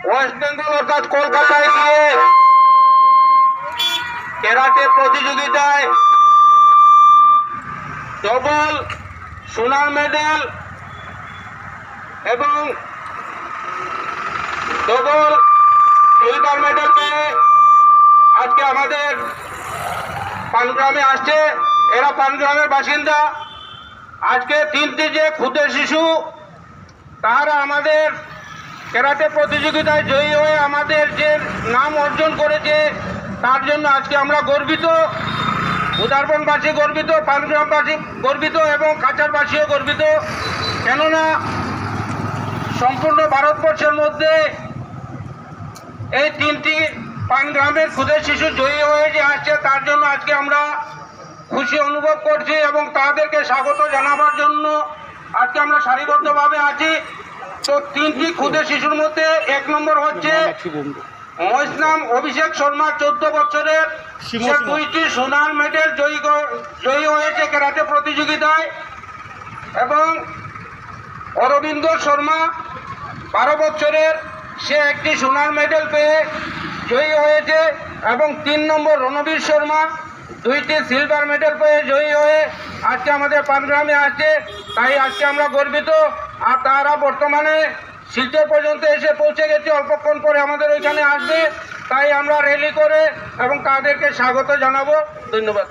West Bengal অর্থাৎ কলকাতায় গিয়ে ক্যারাটে প্রতিযোগিতায় ডবল সোনার মেডেল এবং ডবল সিলভার মেডেল পেয়ে আজকে আমাদের পানগ্রামে আসছে। এরা পানগ্রামের বাসিন্দা। আজকে 3টি যে ক্ষুদে শিশু তারা আমাদের ক্যারাটে প্রতিযোগিতায় জয়ী হয়ে আমাদের যে নাম অর্জন করেছে তার জন্য আজকে আমরা গর্বিত, উদারবনবাসী গর্বিত, পানগ্রামবাসী গর্বিত এবং কাছাড়বাসীও গর্বিত। কেননা সম্পূর্ণ ভারতবর্ষের মধ্যে এই 3টি পানগ্রামের ক্ষুদে শিশু জয়ী হয়ে যে আসছে তার জন্য আজকে আমরা খুশি অনুভব করছি এবং তাদেরকে স্বাগত জানাবার জন্য আজকে আমরা সারিবদ্ধভাবে আছি। তো 3টি ক্ষুদে শিশুর মধ্যে 1 নম্বর হচ্ছে মহিষনাম অভিষেক শর্মা, 14 বছরের, সে 2টি সোনার মেডেল জয়ী হয়েছে ক্যারাটে প্রতিযোগিতায়। এবং অরবিন্দ শর্মা 12 বছরের, সে 1টি সোনার মেডেল পেয়ে জয়ী হয়েছে। এবং 3 নম্বর রণবীর শর্মা 2টি সিলভার মেডেল পেয়ে জয়ী হয়ে আজকে আমাদের পানগ্রামে আসছে। তাই আজকে আমরা গর্বিত। আর তারা বর্তমানে শিলচর পর্যন্ত এসে পৌঁছে গেছে, অল্পক্ষণ পরে আমাদের ওইখানে আসবে। তাই আমরা র্যালি করে এবং তাদেরকে স্বাগত জানাবো। ধন্যবাদ।